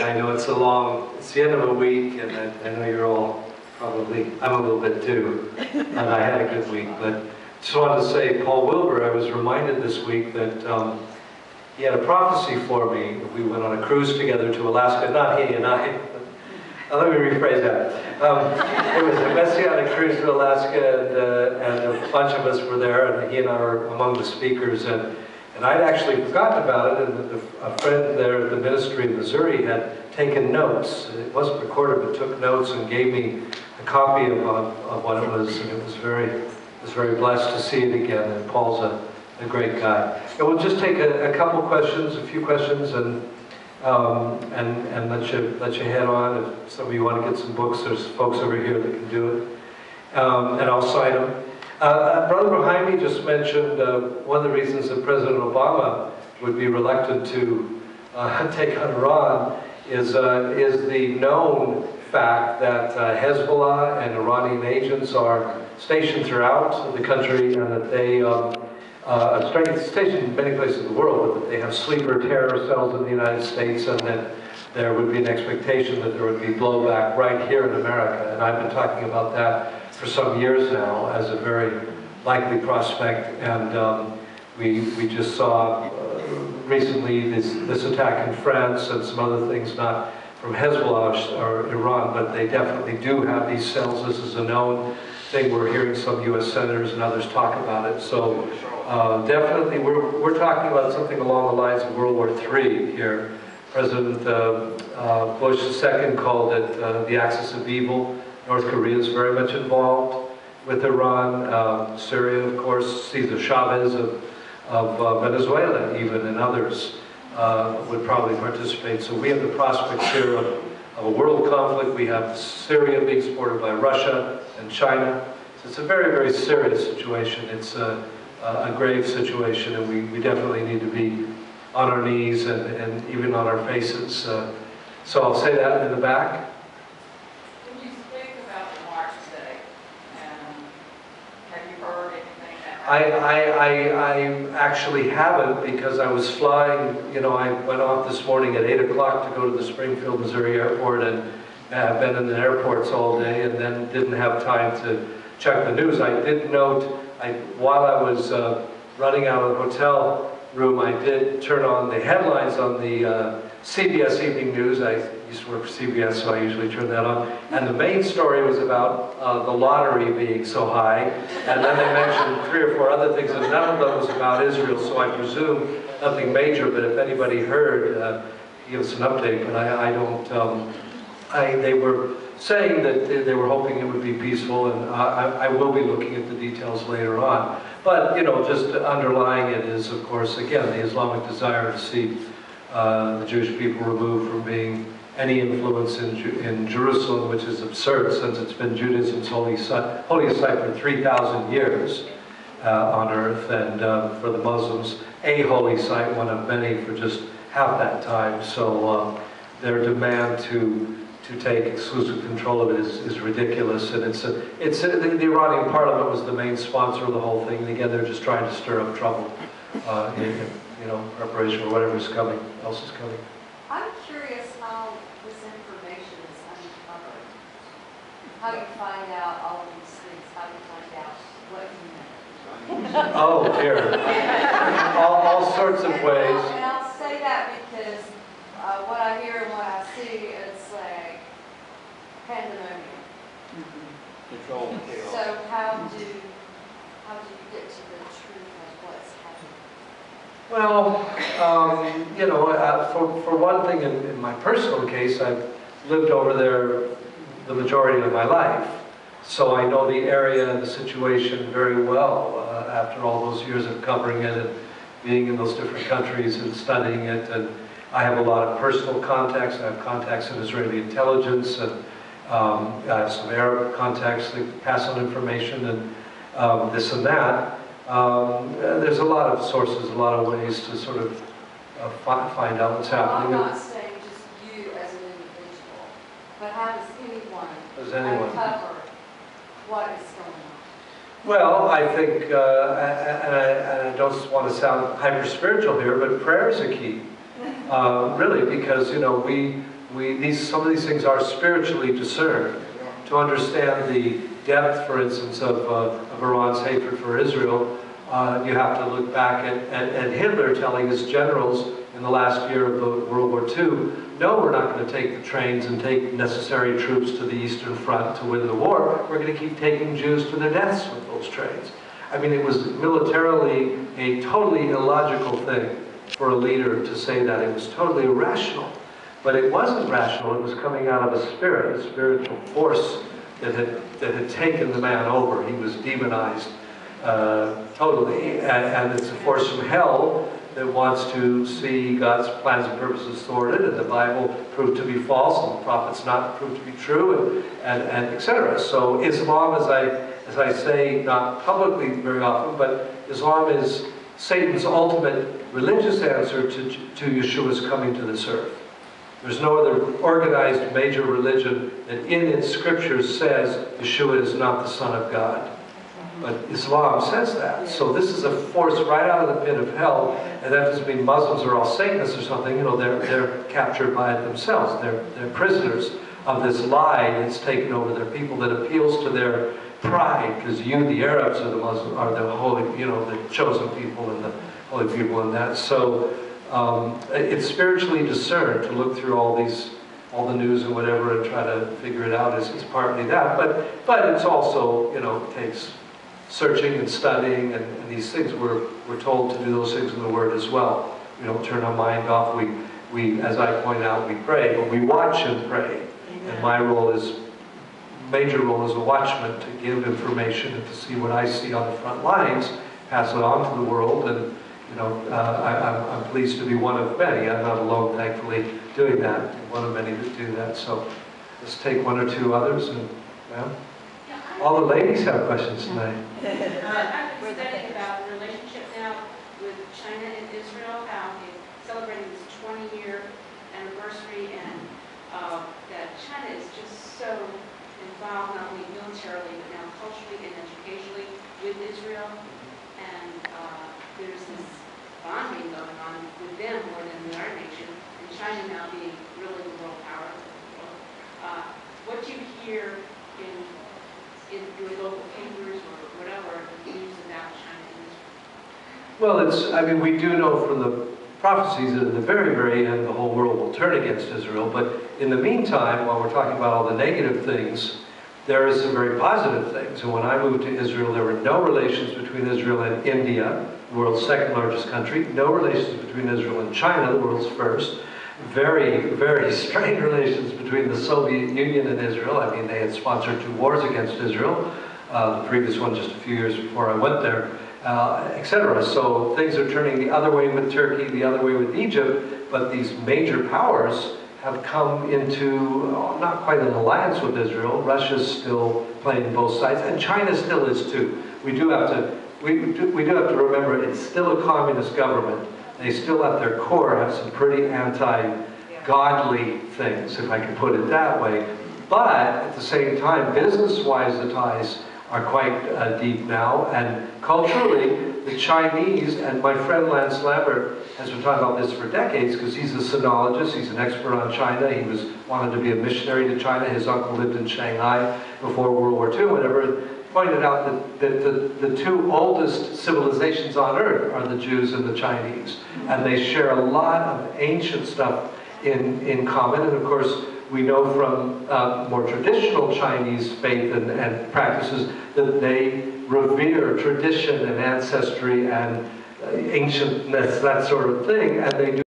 I know it's the end of a week, and I know you're all probably, I'm a little bit too, and I had a good week, but just wanted to say, Paul Wilbur, I was reminded this week that he had a prophecy for me. We went on a cruise together to Alaska, not he and I, but, let me rephrase that. It was a messianic cruise to Alaska, and a bunch of us were there, and he and I were among the speakers, and I'd actually forgotten about it, and a friend there at the ministry in Missouri had taken notes. It wasn't recorded, but took notes and gave me a copy of what it was, and it was very blessed to see it again. And Paul's a great guy. And we'll just take a couple questions, a few questions, and let you head on. If some of you want to get some books, there's folks over here that can do it, and I'll sign them. Brother behind me just mentioned one of the reasons that President Obama would be reluctant to take on Iran is the known fact that Hezbollah and Iranian agents are stationed throughout the country, and that they are stationed in many places in the world, but that they have sleeper terror cells in the United States, and that there would be an expectation that there would be blowback right here in America. And I've been talking about that for some years now as a very likely prospect, and we just saw recently this attack in France and some other things, not from Hezbollah or Iran, but they definitely do have these cells. This is a known thing. We're hearing some U.S. senators and others talk about it. So definitely we're talking about something along the lines of World War III here. President Bush II called it the axis of evil. North Korea is very much involved with Iran. Syria, of course, Cesar Chavez of Venezuela even, and others would probably participate. So we have the prospects here of a world conflict. We have Syria being supported by Russia and China. So it's a very, very serious situation. It's a grave situation, and we definitely need to be on our knees and even on our faces. So I'll say that in the back. I actually haven't, because I was flying, you know, I went off this morning at 8 o'clock to go to the Springfield, Missouri airport, and have been in the airports all day, and then didn't have time to check the news. I did note, while I was running out of the hotel room, I did turn on the headlines on the CBS Evening News. I used to work for CBS, so I usually turn that on. And the main story was about the lottery being so high. And then they mentioned 3 or 4 other things, and none of them was about Israel, so I presume nothing major. But if anybody heard, give us an update. But I don't, they were saying that they were hoping it would be peaceful, and I will be looking at the details later on. But, you know, just underlying it is, of course, again, the Islamic desire to see the Jewish people removed from being any influence in Jerusalem, which is absurd since it's been Judaism's holiest site for 3,000 years on earth, and for the Muslims, a holy site, one of many, for just half that time. So their demand to take exclusive control of it is ridiculous, and the Iranian parliament was the main sponsor of the whole thing, and again, they're just trying to stir up trouble in preparation for whatever's coming, else is coming. I'm curious how this information is uncovered. How do you find out all of these things? How do you find out what you know? Oh dear. all sorts of ways. And I'll say that because what I hear and what I see is like pandemonium. Control chaos. So how do you get to the truth of what's happening? Well, you know, for one thing, in my personal case, I've lived over there the majority of my life, so I know the area and the situation very well after all those years of covering it and being in those different countries and studying it. And I have a lot of personal contacts. I have contacts in Israeli intelligence, and I have some Arab contacts that pass on information, and this and that. There's a lot of sources, a lot of ways to sort of find out what's happening. Well, I'm not saying just you as an individual, but how does anyone uncover what is going on? Well, I think, and I don't want to sound hyper-spiritual here, but prayer is a key, really, because, you know, we some of these things are spiritually discerned. To understand the depth, for instance, of Iran's hatred for Israel, you have to look back at Hitler telling his generals in the last year of World War II, no, we're not going to take the trains and take necessary troops to the Eastern Front to win the war. We're going to keep taking Jews to their deaths with those trains. I mean, it was militarily a totally illogical thing for a leader to say that. It was totally irrational. But it wasn't rational. It was coming out of a spirit, a spiritual force that had taken the man over. He was demonized totally. And it's a force from hell that wants to see God's plans and purposes thwarted, and the Bible proved to be false, and the prophets not proved to be true, and etc. So Islam, as I say, not publicly very often, but Islam is Satan's ultimate religious answer to Yeshua's coming to this earth. There's no other organized major religion that in its scriptures says Yeshua is not the Son of God. But Islam says that. So this is a force right out of the pit of hell, and that doesn't mean Muslims are all Satanists or something. You know, they're captured by it themselves. They're prisoners of this lie that's taken over their people, that appeals to their pride, because you, the Arabs, are the Muslim, are the holy, you know, the chosen people and the holy people and that. So it's spiritually discerned to look through all the news and whatever and try to figure it out. Is partly that, but it's also, you know, it takes searching and studying and these things. We're told to do those things in the Word as well. We don't turn our mind off. We, as I point out, we pray, but we watch and pray. Amen. And my role is, major role as a watchman, to give information and to see what I see on the front lines, pass it on to the world, and you know, I'm pleased to be one of many. I'm not alone, thankfully, doing that. I'm one of many that do that. So let's take one or two others. And ma'am, all the ladies have questions tonight. I've been studying about the relationship now with China and Israel, how they're celebrating this 20-year anniversary, and that China is just so involved, not only militarily, but now culturally and educationally with Israel. And there's this bonding going on with them more than with our nation, and China now being really the world power of the world. What do you hear in your local papers or whatever, the news about China and Israel? Well, I mean, we do know from the prophecies that at the very, very end, the whole world will turn against Israel. But in the meantime, while we're talking about all the negative things, there is some very positive things. And when I moved to Israel, there were no relations between Israel and India, the world's second largest country. No relations between Israel and China, the world's first. Very, very strained relations between the Soviet Union and Israel. I mean, they had sponsored 2 wars against Israel. The previous one just a few years before I went there, etc. So things are turning the other way with Turkey, the other way with Egypt. But these major powers have come into not quite an alliance with Israel. Russia's still playing both sides, and China still is too. We do have to remember it's still a communist government. They still at their core have some pretty anti-godly things, if I can put it that way. But at the same time, business-wise, the ties are quite deep now, and culturally, the Chinese, and my friend Lance Lambert has been talking about this for decades, because he's a sinologist, he's an expert on China. He wanted to be a missionary to China. His uncle lived in Shanghai before World War II, whatever. Pointed out that the 2 oldest civilizations on earth are the Jews and the Chinese. And they share a lot of ancient stuff in common. And of course, we know from more traditional Chinese faith and practices that they revere tradition and ancestry and ancientness, that sort of thing, and they do